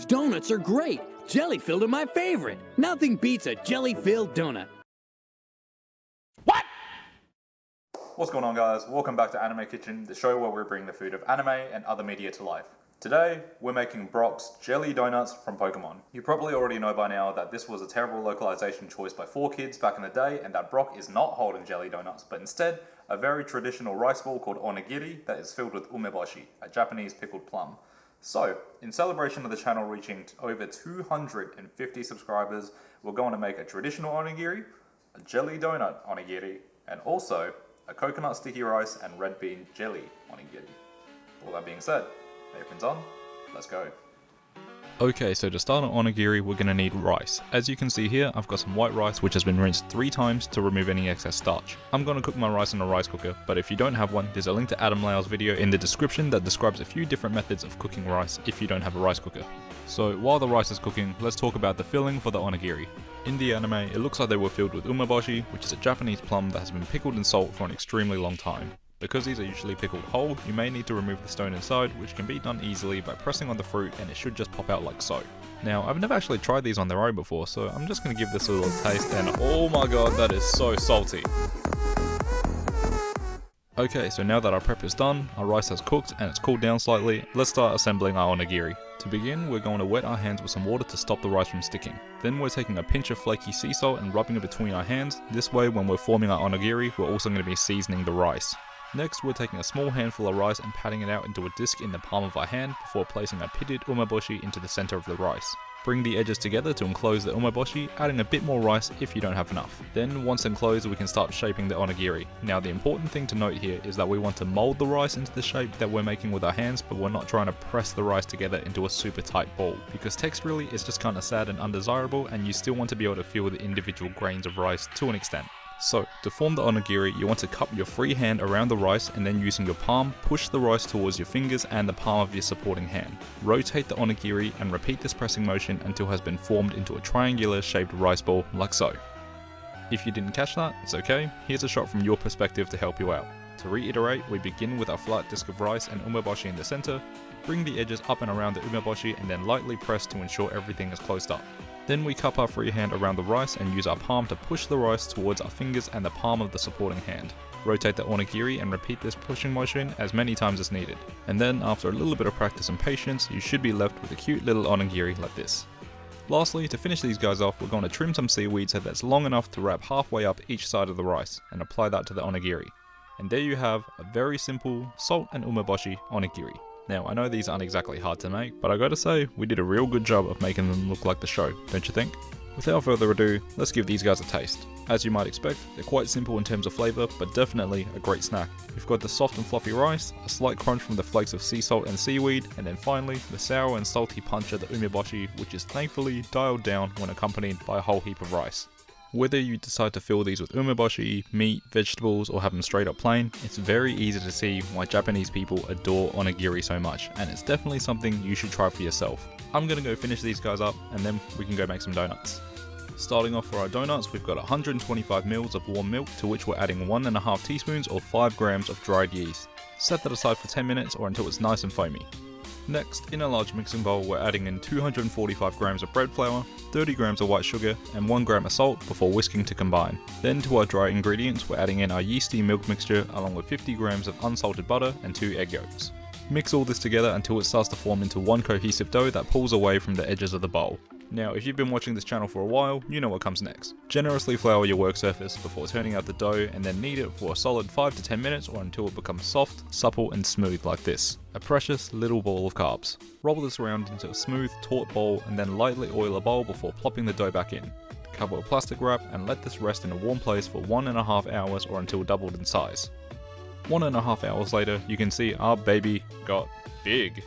Donuts are great. Jelly-filled are my favorite. Nothing beats a jelly-filled donut. What? What's going on, guys? Welcome back to Anime Kitchen, the show where we bring the food of anime and other media to life. Today, we're making Brock's jelly donuts from Pokemon. You probably already know by now that this was a terrible localization choice by 4Kids back in the day, and that Brock is not holding jelly donuts, but instead a very traditional rice ball called Onigiri that is filled with Umeboshi, a Japanese pickled plum. So, in celebration of the channel reaching over 250 subscribers, we're going to make a traditional onigiri, a jelly donut onigiri, and also a coconut sticky rice and red bean jelly onigiri. All that being said, aprons on, let's go. Okay, so to start an onigiri, we're going to need rice. As you can see here, I've got some white rice which has been rinsed 3 times to remove any excess starch. I'm going to cook my rice in a rice cooker, but if you don't have one, there's a link to Adam Lau's video in the description that describes a few different methods of cooking rice if you don't have a rice cooker. So while the rice is cooking, let's talk about the filling for the onigiri. In the anime, it looks like they were filled with umeboshi, which is a Japanese plum that has been pickled in salt for an extremely long time. Because these are usually pickled whole, you may need to remove the stone inside, which can be done easily by pressing on the fruit and it should just pop out like so. Now, I've never actually tried these on their own before, so I'm just going to give this a little taste and oh my god, that is so salty. Okay, so now that our prep is done, our rice has cooked and it's cooled down slightly, let's start assembling our onigiri. To begin, we're going to wet our hands with some water to stop the rice from sticking. Then we're taking a pinch of flaky sea salt and rubbing it between our hands. This way, when we're forming our onigiri, we're also going to be seasoning the rice. Next, we're taking a small handful of rice and patting it out into a disc in the palm of our hand before placing a pitted umeboshi into the center of the rice. Bring the edges together to enclose the umeboshi, adding a bit more rice if you don't have enough. Then, once enclosed, we can start shaping the onigiri. Now, the important thing to note here is that we want to mold the rice into the shape that we're making with our hands, but we're not trying to press the rice together into a super tight ball, because texturally it's just kind of sad and undesirable, and you still want to be able to feel the individual grains of rice to an extent. So, to form the onigiri, you want to cup your free hand around the rice and then using your palm, push the rice towards your fingers and the palm of your supporting hand. Rotate the onigiri and repeat this pressing motion until it has been formed into a triangular shaped rice ball like so. If you didn't catch that, it's okay, here's a shot from your perspective to help you out. To reiterate, we begin with our flat disc of rice and umeboshi in the center, bring the edges up and around the umeboshi and then lightly press to ensure everything is closed up. Then we cup our free hand around the rice and use our palm to push the rice towards our fingers and the palm of the supporting hand. Rotate the onigiri and repeat this pushing motion as many times as needed. And then, after a little bit of practice and patience, you should be left with a cute little onigiri like this. Lastly, to finish these guys off, we're going to trim some seaweed so that's long enough to wrap halfway up each side of the rice and apply that to the onigiri. And there you have a very simple salt and umeboshi onigiri. Now, I know these aren't exactly hard to make, but I gotta say, we did a real good job of making them look like the show, don't you think? Without further ado, let's give these guys a taste. As you might expect, they're quite simple in terms of flavour, but definitely a great snack. We've got the soft and fluffy rice, a slight crunch from the flakes of sea salt and seaweed, and then finally, the sour and salty punch of the umeboshi, which is thankfully dialed down when accompanied by a whole heap of rice. Whether you decide to fill these with umeboshi, meat, vegetables, or have them straight up plain, it's very easy to see why Japanese people adore onigiri so much, and it's definitely something you should try for yourself. I'm gonna go finish these guys up, and then we can go make some donuts. Starting off for our donuts, we've got 125 ml of warm milk, to which we're adding 1.5 teaspoons or 5 grams of dried yeast. Set that aside for 10 minutes or until it's nice and foamy. Next, in a large mixing bowl, we're adding in 245 grams of bread flour, 30 grams of white sugar, and 1 gram of salt before whisking to combine. Then to our dry ingredients, we're adding in our yeasty milk mixture along with 50 grams of unsalted butter and 2 egg yolks. Mix all this together until it starts to form into one cohesive dough that pulls away from the edges of the bowl. Now, if you've been watching this channel for a while, you know what comes next. Generously flour your work surface before turning out the dough and then knead it for a solid 5 to 10 minutes or until it becomes soft, supple and smooth like this. A precious little ball of carbs. Roll this around into a smooth, taut ball and then lightly oil a bowl before plopping the dough back in. Cover with plastic wrap and let this rest in a warm place for 1.5 hours or until doubled in size. 1.5 hours later, you can see our baby got big.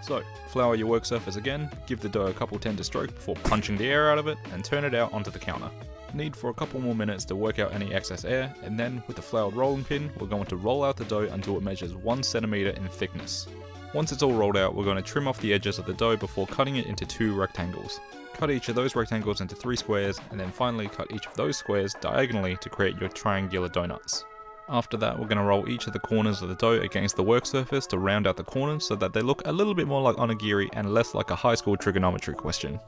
So, flour your work surface again, give the dough a couple tender strokes before punching the air out of it, and turn it out onto the counter. Knead for a couple more minutes to work out any excess air, and then with the floured rolling pin, we're going to roll out the dough until it measures 1 centimeter in thickness. Once it's all rolled out, we're going to trim off the edges of the dough before cutting it into 2 rectangles. Cut each of those rectangles into 3 squares, and then finally cut each of those squares diagonally to create your triangular donuts. After that, we're going to roll each of the corners of the dough against the work surface to round out the corners so that they look a little bit more like onigiri and less like a high school trigonometry question.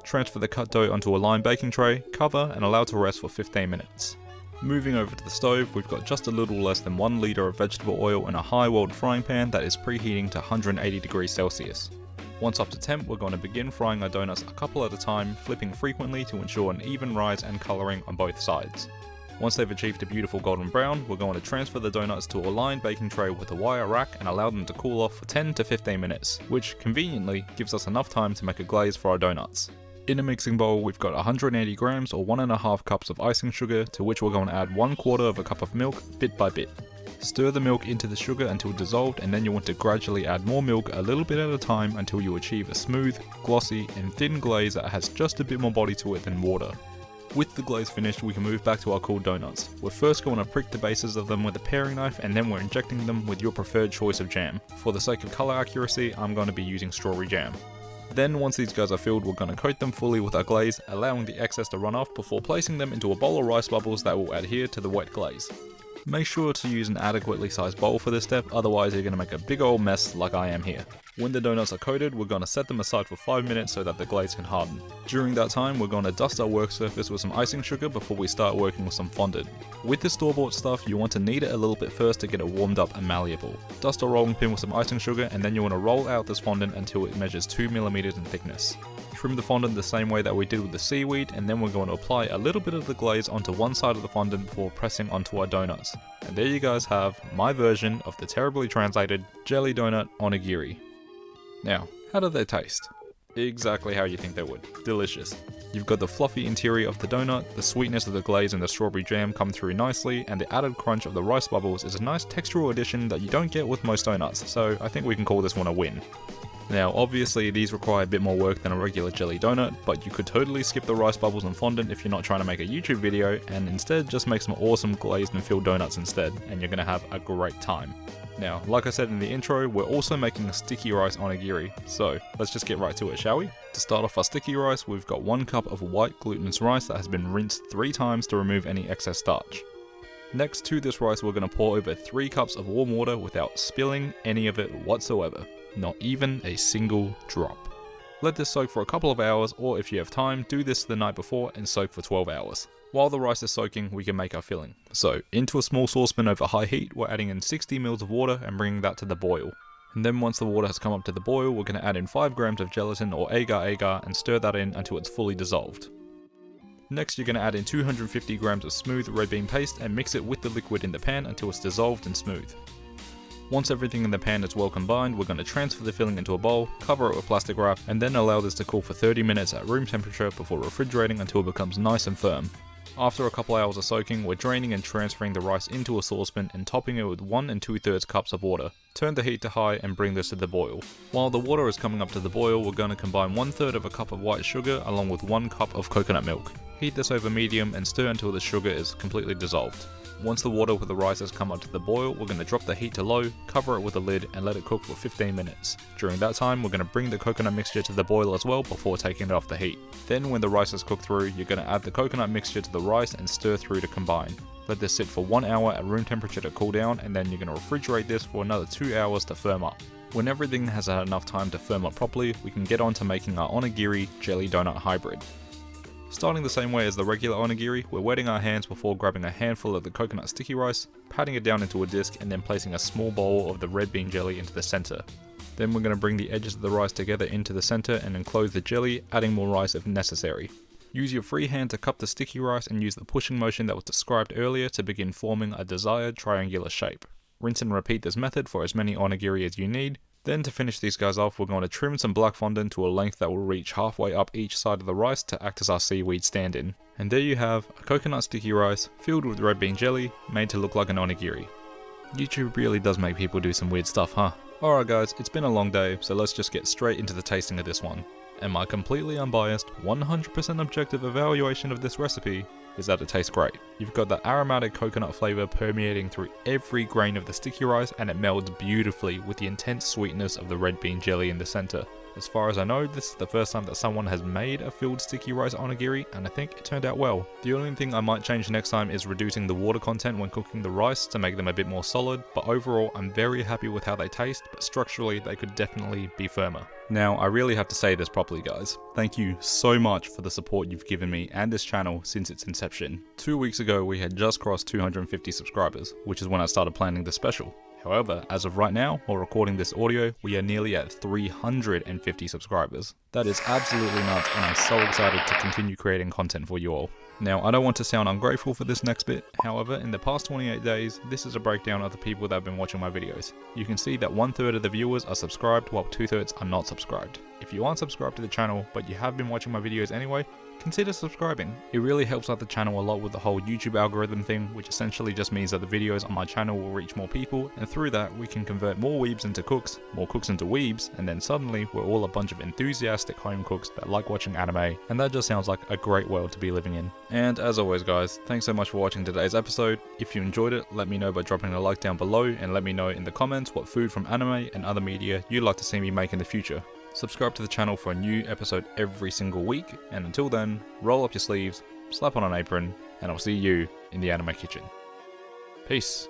Transfer the cut dough onto a lined baking tray, cover and allow to rest for 15 minutes. Moving over to the stove, we've got just a little less than 1 litre of vegetable oil in a high weld frying pan that is preheating to 180 degrees Celsius. Once up to temp, we're going to begin frying our donuts a couple at a time, flipping frequently to ensure an even rise and colouring on both sides. Once they've achieved a beautiful golden brown, we're going to transfer the donuts to a lined baking tray with a wire rack and allow them to cool off for 10 to 15 minutes, which conveniently gives us enough time to make a glaze for our donuts. In a mixing bowl, we've got 180 grams or 1.5 cups of icing sugar, to which we're going to add 1/4 of a cup of milk bit by bit. Stir the milk into the sugar until dissolved, and then you want to gradually add more milk a little bit at a time until you achieve a smooth, glossy and thin glaze that has just a bit more body to it than water. With the glaze finished, we can move back to our cooled donuts. We're first going to prick the bases of them with a paring knife, and then we're injecting them with your preferred choice of jam. For the sake of colour accuracy, I'm going to be using strawberry jam. Then once these guys are filled, we're going to coat them fully with our glaze, allowing the excess to run off before placing them into a bowl of rice bubbles that will adhere to the wet glaze. Make sure to use an adequately sized bowl for this step, otherwise you're going to make a big old mess like I am here. When the donuts are coated, we're going to set them aside for 5 minutes so that the glaze can harden. During that time, we're going to dust our work surface with some icing sugar before we start working with some fondant. With the store-bought stuff, you want to knead it a little bit first to get it warmed up and malleable. Dust a rolling pin with some icing sugar, and then you want to roll out this fondant until it measures 2 mm in thickness. Trim the fondant the same way that we did with the seaweed, and then we're going to apply a little bit of the glaze onto one side of the fondant before pressing onto our donuts. And there you guys have my version of the terribly translated jelly donut onigiri. Now, how do they taste? Exactly how you think they would. Delicious. You've got the fluffy interior of the donut, the sweetness of the glaze and the strawberry jam come through nicely, and the added crunch of the rice bubbles is a nice textural addition that you don't get with most donuts, so I think we can call this one a win. Now obviously these require a bit more work than a regular jelly donut, but you could totally skip the rice bubbles and fondant if you're not trying to make a YouTube video, and instead just make some awesome glazed and filled donuts instead, and you're going to have a great time. Now, like I said in the intro, we're also making a sticky rice onigiri, so let's just get right to it, shall we? To start off our sticky rice, we've got 1 cup of white glutinous rice that has been rinsed 3 times to remove any excess starch. Next to this rice, we're going to pour over 3 cups of warm water without spilling any of it whatsoever. Not even a single drop. Let this soak for a couple of hours, or if you have time, do this the night before and soak for 12 hours. While the rice is soaking, we can make our filling. So, into a small saucepan over high heat, we're adding in 60 ml of water and bringing that to the boil. And then once the water has come up to the boil, we're going to add in 5 grams of gelatin or agar and stir that in until it's fully dissolved. Next, you're going to add in 250 grams of smooth red bean paste and mix it with the liquid in the pan until it's dissolved and smooth. Once everything in the pan is well combined, we're going to transfer the filling into a bowl, cover it with plastic wrap, and then allow this to cool for 30 minutes at room temperature before refrigerating until it becomes nice and firm. After a couple hours of soaking, we're draining and transferring the rice into a saucepan and topping it with 1 2/3 cups of water. Turn the heat to high and bring this to the boil. While the water is coming up to the boil, we're going to combine 1/3 of a cup of white sugar along with 1 cup of coconut milk. Heat this over medium and stir until the sugar is completely dissolved. Once the water with the rice has come up to the boil, we're going to drop the heat to low, cover it with a lid and let it cook for 15 minutes. During that time, we're going to bring the coconut mixture to the boil as well before taking it off the heat. Then when the rice is cooked through, you're going to add the coconut mixture to the rice and stir through to combine. Let this sit for 1 hour at room temperature to cool down, and then you're going to refrigerate this for another 2 hours to firm up. When everything has had enough time to firm up properly, we can get on to making our onigiri jelly donut hybrid. Starting the same way as the regular onigiri, we're wetting our hands before grabbing a handful of the coconut sticky rice, patting it down into a disc, and then placing a small bowl of the red bean jelly into the center. Then we're going to bring the edges of the rice together into the center and enclose the jelly, adding more rice if necessary. Use your free hand to cup the sticky rice and use the pushing motion that was described earlier to begin forming a desired triangular shape. Rinse and repeat this method for as many onigiri as you need. Then to finish these guys off, we're going to trim some black fondant to a length that will reach halfway up each side of the rice to act as our seaweed stand-in. And there you have a coconut sticky rice filled with red bean jelly, made to look like an onigiri. YouTube really does make people do some weird stuff, huh? Alright guys, it's been a long day, so let's just get straight into the tasting of this one. And my completely unbiased, 100% objective evaluation of this recipe is that it tastes great. You've got that aromatic coconut flavour permeating through every grain of the sticky rice, and it melds beautifully with the intense sweetness of the red bean jelly in the centre. As far as I know, this is the first time that someone has made a filled sticky rice onigiri, and I think it turned out well. The only thing I might change next time is reducing the water content when cooking the rice to make them a bit more solid, but overall I'm very happy with how they taste, but structurally they could definitely be firmer. Now, I really have to say this properly, guys. Thank you so much for the support you've given me and this channel since its inception. 2 weeks ago we had just crossed 250 subscribers, which is when I started planning the special. However, as of right now, while recording this audio, we are nearly at 350 subscribers. That is absolutely nuts, and I'm so excited to continue creating content for you all. Now, I don't want to sound ungrateful for this next bit, however, in the past 28 days, this is a breakdown of the people that have been watching my videos. You can see that 1/3 of the viewers are subscribed, while 2/3 are not subscribed. If you aren't subscribed to the channel, but you have been watching my videos anyway, consider subscribing. It really helps out the channel a lot with the whole YouTube algorithm thing, which essentially just means that the videos on my channel will reach more people, and through that we can convert more weebs into cooks, more cooks into weebs, and then suddenly we're all a bunch of enthusiastic home cooks that like watching anime, and that just sounds like a great world to be living in. And as always guys, thanks so much for watching today's episode. If you enjoyed it, let me know by dropping a like down below, and let me know in the comments what food from anime and other media you'd like to see me make in the future. Subscribe to the channel for a new episode every single week, and until then, roll up your sleeves, slap on an apron, and I'll see you in the anime kitchen. Peace.